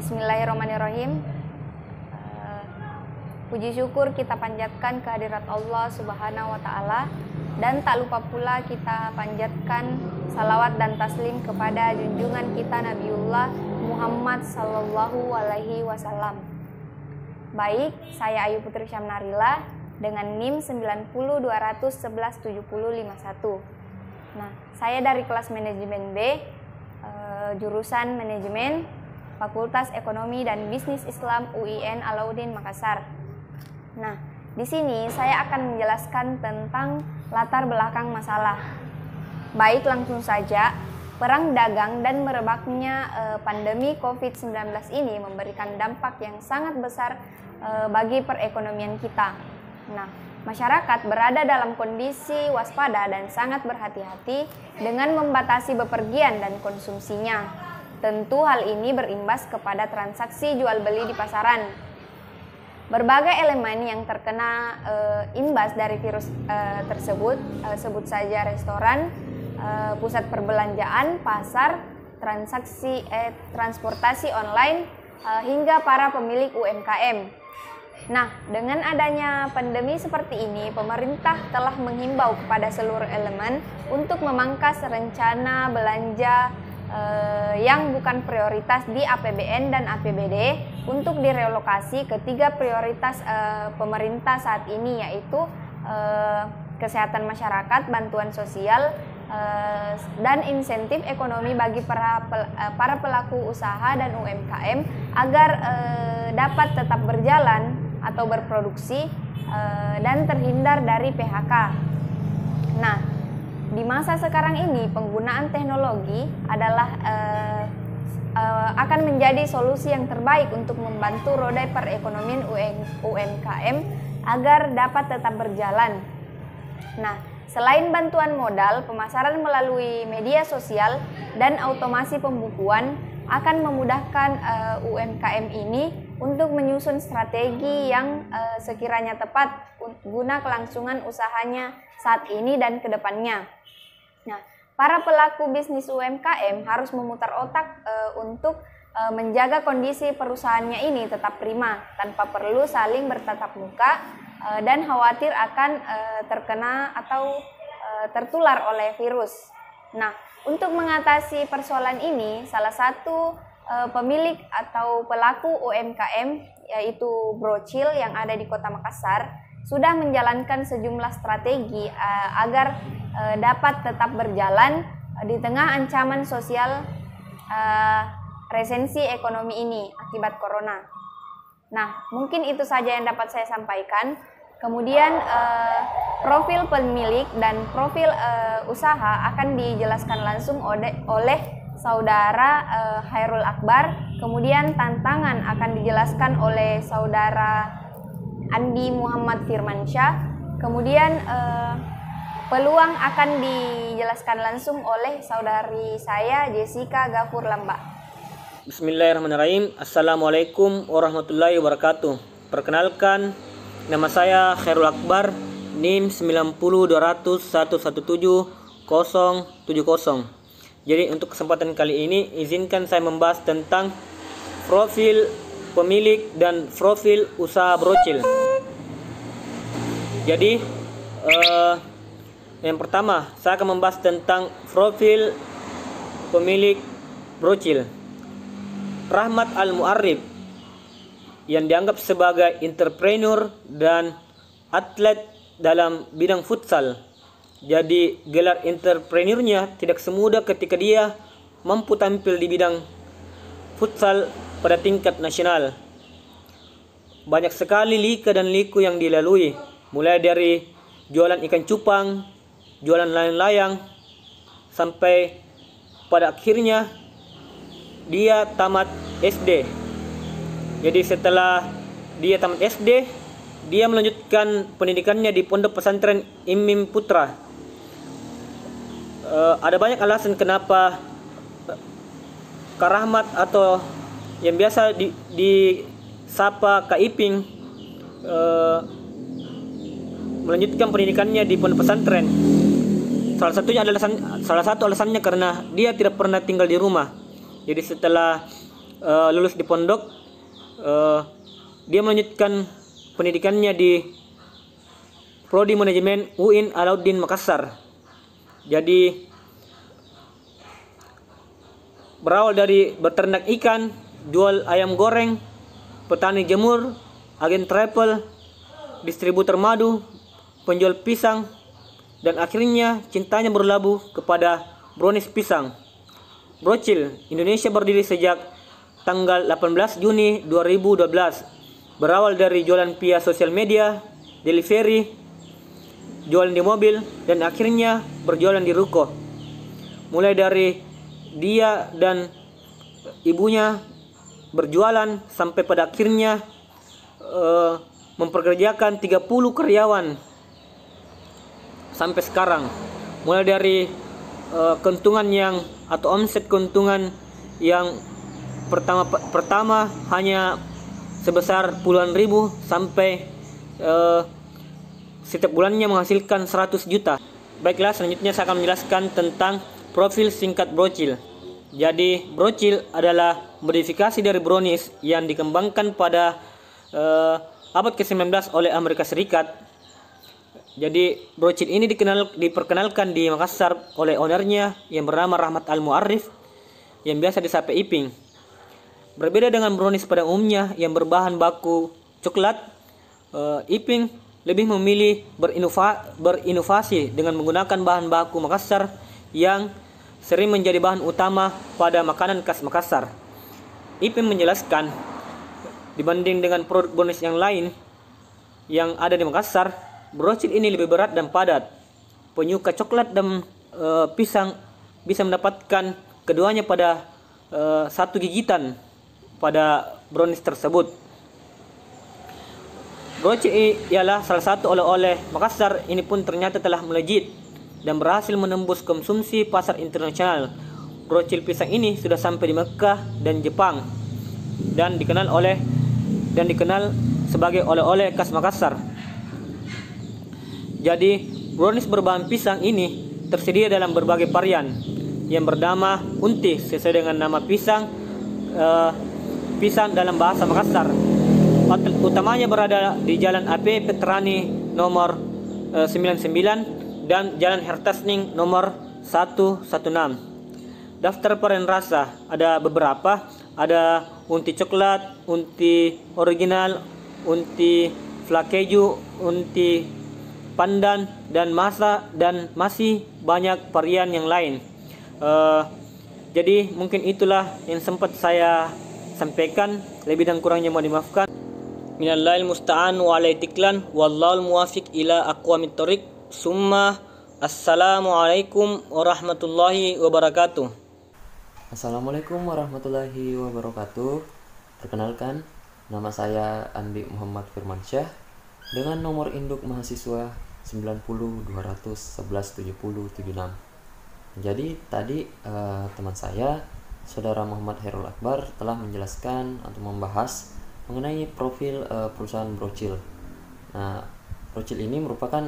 Bismillahirrahmanirrahim. Puji syukur kita panjatkan kehadirat Allah Subhanahu wa Ta'ala, dan tak lupa pula kita panjatkan salawat dan taslim kepada junjungan kita Nabiullah Muhammad Sallallahu Alaihi Wasallam. Baik, saya Ayu Putri Syamnarila dengan NIM 902117051. Nah, saya dari kelas manajemen B, jurusan manajemen, Fakultas Ekonomi dan Bisnis Islam UIN Alauddin Makassar. Nah, di sini saya akan menjelaskan tentang latar belakang masalah. Baik, langsung saja. Perang dagang dan merebaknya pandemi COVID-19 ini memberikan dampak yang sangat besar bagi perekonomian kita. Nah, masyarakat berada dalam kondisi waspada dan sangat berhati-hati dengan membatasi bepergian dan konsumsinya. Tentu hal ini berimbas kepada transaksi jual beli di pasaran. Berbagai elemen yang terkena imbas dari virus tersebut, sebut saja restoran, pusat perbelanjaan, pasar, transportasi online, hingga para pemilik UMKM. Nah, dengan adanya pandemi seperti ini, pemerintah telah menghimbau kepada seluruh elemen untuk memangkas rencana belanja yang bukan prioritas di APBN dan APBD untuk direlokasi ke tiga prioritas pemerintah saat ini, yaitu kesehatan masyarakat, bantuan sosial, dan insentif ekonomi bagi para pelaku usaha dan UMKM agar dapat tetap berjalan atau berproduksi dan terhindar dari PHK. Nah, di masa sekarang ini penggunaan teknologi adalah akan menjadi solusi yang terbaik untuk membantu roda perekonomian UMKM agar dapat tetap berjalan. Nah, selain bantuan modal, pemasaran melalui media sosial dan otomasi pembukuan akan memudahkan UMKM ini untuk menyusun strategi yang sekiranya tepat guna kelangsungan usahanya saat ini dan ke depannya. Nah, para pelaku bisnis UMKM harus memutar otak untuk menjaga kondisi perusahaannya ini tetap prima tanpa perlu saling bertatap muka dan khawatir akan terkena atau tertular oleh virus. Nah, untuk mengatasi persoalan ini, salah satu pemilik atau pelaku UMKM yaitu Brocil yang ada di Kota Makassar sudah menjalankan sejumlah strategi agar dapat tetap berjalan di tengah ancaman sosial resensi ekonomi ini akibat corona. Nah, mungkin itu saja yang dapat saya sampaikan. Kemudian profil pemilik dan profil usaha akan dijelaskan langsung oleh Saudara Khairul Akbar. Kemudian tantangan akan dijelaskan oleh Saudara Andi Muhammad Firmansyah. Kemudian peluang akan dijelaskan langsung oleh saudari saya Jessica Gafur Lamba. Bismillahirrahmanirrahim. Assalamualaikum warahmatullahi wabarakatuh. Perkenalkan, nama saya Khairul Akbar, NIM 902117070. Jadi untuk kesempatan kali ini izinkan saya membahas tentang profil pemilik dan profil usaha Brocil. Jadi yang pertama saya akan membahas tentang profil pemilik Brocil. Rahmat Al-Mu'arrif yang dianggap sebagai entrepreneur dan atlet dalam bidang futsal. Jadi gelar entrepreneurnya tidak semudah ketika dia mampu tampil di bidang futsal pada tingkat nasional. Banyak sekali lika dan liku yang dilalui, mulai dari jualan ikan cupang, jualan layang-layang, sampai pada akhirnya dia tamat SD. Jadi setelah dia tamat SD, dia melanjutkan pendidikannya di Pondok Pesantren Imim Putra. Ada banyak alasan kenapa Kak Rahmat atau yang biasa disapa Kak Iping melanjutkan pendidikannya di pondok pesantren. Salah satu alasannya karena dia tidak pernah tinggal di rumah. Jadi setelah lulus di pondok, dia melanjutkan pendidikannya di Prodi Manajemen UIN Alauddin Makassar. Jadi berawal dari beternak ikan, jual ayam goreng, petani jemur, agen travel, distributor madu, penjual pisang, dan akhirnya cintanya berlabuh kepada brownies pisang. Brocil Indonesia berdiri sejak tanggal 18 Juni 2012. Berawal dari jualan via sosial media, delivery, jualan di mobil, dan akhirnya berjualan di ruko. Mulai dari dia dan ibunya berjualan sampai pada akhirnya memperkerjakan 30 karyawan sampai sekarang. Mulai dari keuntungan atau omset keuntungan yang pertama hanya sebesar puluhan ribu sampai setiap bulannya menghasilkan 100 juta. Baiklah, selanjutnya saya akan menjelaskan tentang profil singkat Brocil. Jadi Brocil adalah modifikasi dari brownies yang dikembangkan pada abad ke-19 oleh Amerika Serikat. Jadi Brocil ini diperkenalkan di Makassar oleh ownernya yang bernama Rahmat Al-Muarrif yang biasa disapa Iping. Berbeda dengan brownies pada umumnya yang berbahan baku coklat, Iping lebih memilih berinovasi dengan menggunakan bahan baku Makassar yang sering menjadi bahan utama pada makanan khas Makassar. Iping menjelaskan, dibanding dengan produk brownies yang lain yang ada di Makassar, Brocil ini lebih berat dan padat. Penyuka coklat dan pisang bisa mendapatkan keduanya pada satu gigitan pada brownies tersebut. Brocil ialah salah satu oleh-oleh Makassar. Ini pun ternyata telah melejit dan berhasil menembus konsumsi pasar internasional. Brocil pisang ini sudah sampai di Mekah dan Jepang dan dikenal sebagai oleh-oleh khas Makassar. Jadi brownies berbahan pisang ini tersedia dalam berbagai varian yang bernama unti sesuai dengan nama pisang dalam bahasa Makassar. Utamanya berada di Jalan AP Petrani nomor 99 dan Jalan Hertasning nomor 116. Daftar varian rasa ada beberapa, ada unti coklat, unti original, unti flak keju, unti pandan, dan masih banyak varian yang lain. Jadi mungkin itulah yang sempat saya sampaikan. Lebih dan kurangnya mohon dimaafkan. Minallahil musta'an wa alaihi tiklan wallahul muwafiq ila aqwamit thoriq. Summa assalamualaikum warahmatullahi wabarakatuh. Assalamualaikum warahmatullahi wabarakatuh. Perkenalkan, nama saya Andi Muhammad Firmansyah dengan nomor induk mahasiswa 90-211-7076. Jadi tadi teman saya, Saudara Muhammad Herul Akbar, telah menjelaskan atau membahas mengenai profil perusahaan Brocil. Nah, Brocil ini merupakan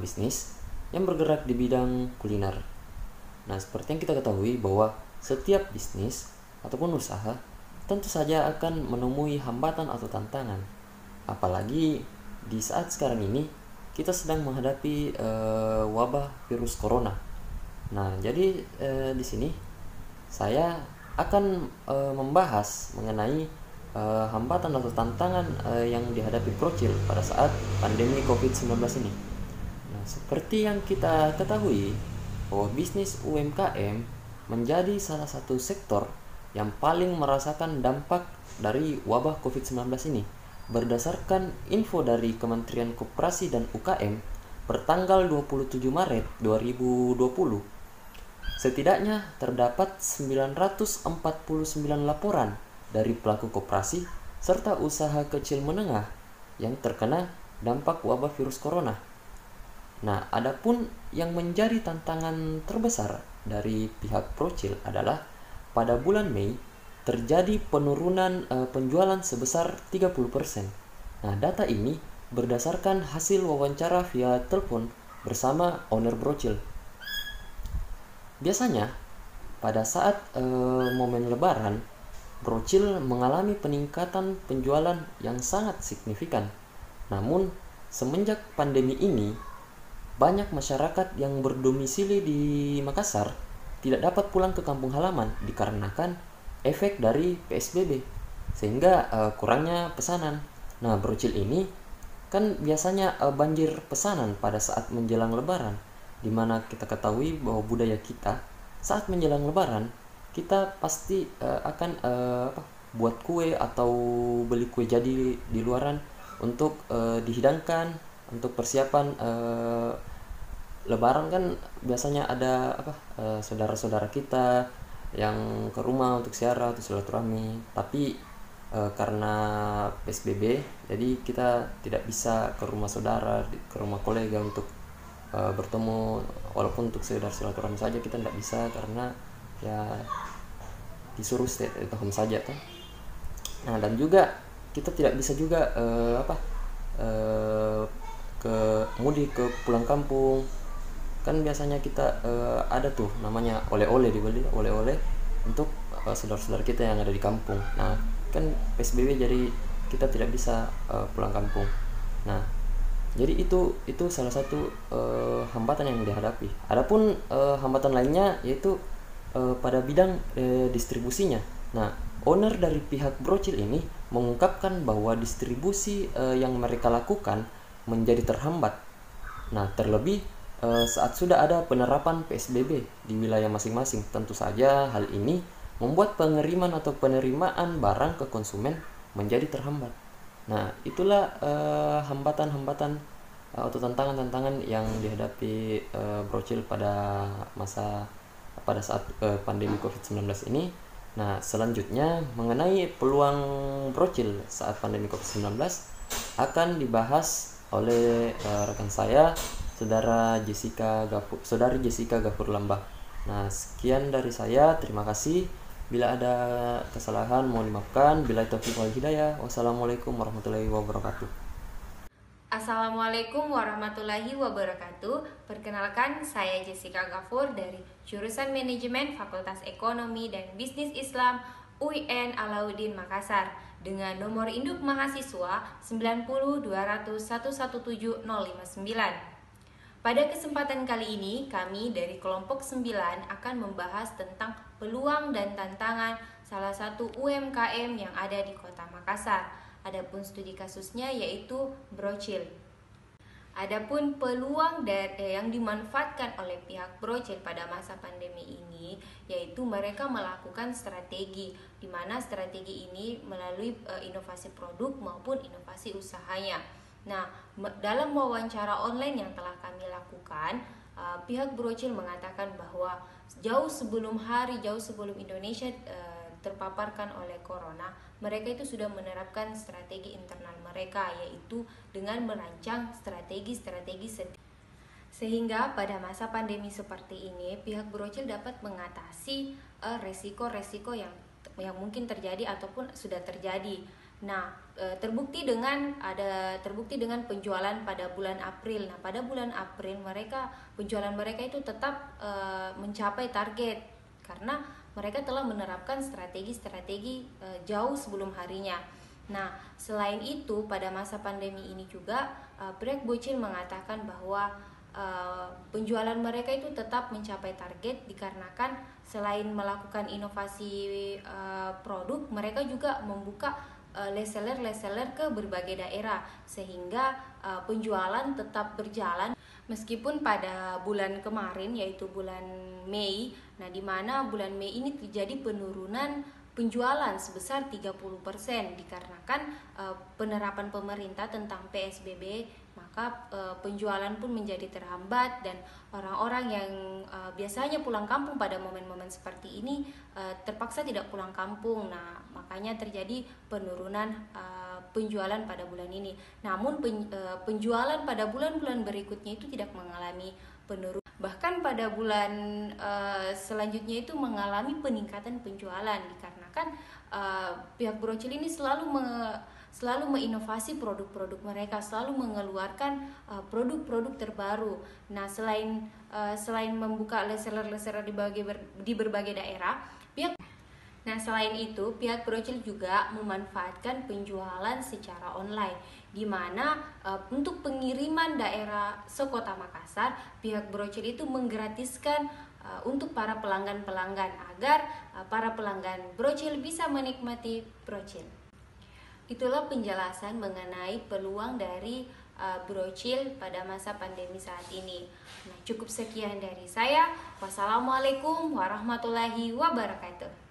bisnis yang bergerak di bidang kuliner. Nah, seperti yang kita ketahui bahwa setiap bisnis ataupun usaha tentu saja akan menemui hambatan atau tantangan. Apalagi di saat sekarang ini kita sedang menghadapi wabah virus corona. Nah, jadi di sini saya akan membahas mengenai hambatan atau tantangan yang dihadapi Brocil pada saat pandemi COVID-19 ini. Nah, seperti yang kita ketahui bahwa bisnis UMKM menjadi salah satu sektor yang paling merasakan dampak dari wabah COVID-19 ini. Berdasarkan info dari Kementerian Koperasi dan UKM bertanggal 27 Maret 2020, setidaknya terdapat 949 laporan dari pelaku koperasi serta usaha kecil menengah yang terkena dampak wabah virus corona. Nah, adapun yang menjadi tantangan terbesar dari pihak Brocil adalah pada bulan Mei terjadi penurunan penjualan sebesar 30%. Nah, data ini berdasarkan hasil wawancara via telepon bersama owner Brocil. Biasanya pada saat momen lebaran Brocil mengalami peningkatan penjualan yang sangat signifikan. Namun, semenjak pandemi ini, banyak masyarakat yang berdomisili di Makassar tidak dapat pulang ke kampung halaman dikarenakan efek dari PSBB, sehingga kurangnya pesanan. Nah, brocil ini kan biasanya banjir pesanan pada saat menjelang Lebaran, di mana kita ketahui bahwa budaya kita saat menjelang Lebaran kita pasti akan buat kue atau beli kue jadi di luaran untuk dihidangkan untuk persiapan Lebaran. Kan biasanya ada saudara-saudara kita yang ke rumah untuk ziarah atau silaturahmi, tapi karena PSBB jadi kita tidak bisa ke rumah saudara, ke rumah kolega untuk bertemu, walaupun untuk sekedar silaturahmi saja kita tidak bisa karena ya disuruh stay at home saja tuh. Nah, dan juga kita tidak bisa juga ke mudik ke pulang kampung. Kan biasanya kita ada tuh namanya oleh-oleh, dibeli oleh-oleh untuk saudara-saudara kita yang ada di kampung. Nah, kan PSBB jadi kita tidak bisa pulang kampung. Nah, jadi itu salah satu hambatan yang dihadapi. Adapun hambatan lainnya yaitu pada bidang distribusinya. Nah, owner dari pihak brocil ini mengungkapkan bahwa distribusi yang mereka lakukan menjadi terhambat. Nah, terlebih saat sudah ada penerapan PSBB di wilayah masing-masing. Tentu saja hal ini membuat pengiriman atau penerimaan barang ke konsumen menjadi terhambat. Nah, itulah hambatan-hambatan atau tantangan-tantangan yang dihadapi brocil pada saat pandemi COVID-19 ini. Nah, selanjutnya mengenai peluang brocil saat pandemi COVID-19 akan dibahas oleh rekan saya, Saudari Jessica Gafur Lambah. Nah, sekian dari saya. Terima kasih. Bila ada kesalahan mohon dimaafkan. Bila taufiq wal hidayah. Wassalamualaikum warahmatullahi wabarakatuh. Assalamualaikum warahmatullahi wabarakatuh. Perkenalkan, saya Jessica Gafur dari Jurusan Manajemen Fakultas Ekonomi dan Bisnis Islam UIN Alauddin Makassar dengan nomor induk mahasiswa 9020117059. Pada kesempatan kali ini, kami dari kelompok 9 akan membahas tentang peluang dan tantangan salah satu UMKM yang ada di Kota Makassar. Adapun studi kasusnya yaitu brocil. Adapun peluang yang dimanfaatkan oleh pihak brocil pada masa pandemi ini yaitu mereka melakukan strategi, di mana strategi ini melalui inovasi produk maupun inovasi usahanya. Nah, dalam wawancara online yang telah kami lakukan, pihak brocil mengatakan bahwa jauh sebelum Indonesia terpaparkan oleh corona, mereka itu sudah menerapkan strategi internal mereka, yaitu dengan merancang strategi sehingga pada masa pandemi seperti ini pihak brocil dapat mengatasi resiko-resiko yang mungkin terjadi ataupun sudah terjadi. Nah, terbukti dengan penjualan pada bulan April. Nah, pada bulan April penjualan mereka itu tetap mencapai target karena mereka telah menerapkan strategi jauh sebelum harinya. Nah, selain itu pada masa pandemi ini juga pihak brocil mengatakan bahwa penjualan mereka itu tetap mencapai target dikarenakan selain melakukan inovasi produk, mereka juga membuka reseller ke berbagai daerah sehingga penjualan tetap berjalan meskipun pada bulan kemarin yaitu bulan Mei. Nah, di mana bulan Mei ini terjadi penurunan penjualan sebesar 30% dikarenakan penerapan pemerintah tentang PSBB, maka penjualan pun menjadi terhambat dan orang-orang yang biasanya pulang kampung pada momen-momen seperti ini terpaksa tidak pulang kampung. Nah, makanya terjadi penurunan penjualan pada bulan ini. Namun penjualan pada bulan-bulan berikutnya itu tidak mengalami penurunan. Bahkan pada bulan selanjutnya itu mengalami peningkatan penjualan dikarenakan pihak brocil ini selalu menginovasi produk-produk mereka, selalu mengeluarkan produk-produk terbaru. Nah, selain membuka reseller di berbagai daerah, Nah, selain itu, pihak Brocil juga memanfaatkan penjualan secara online, di mana untuk pengiriman daerah sekota Makassar, pihak Brocil itu menggratiskan untuk para pelanggan-pelanggan agar para pelanggan Brocil bisa menikmati Brocil. Itulah penjelasan mengenai peluang dari Brocil pada masa pandemi saat ini. Nah, cukup sekian dari saya. Wassalamualaikum warahmatullahi wabarakatuh.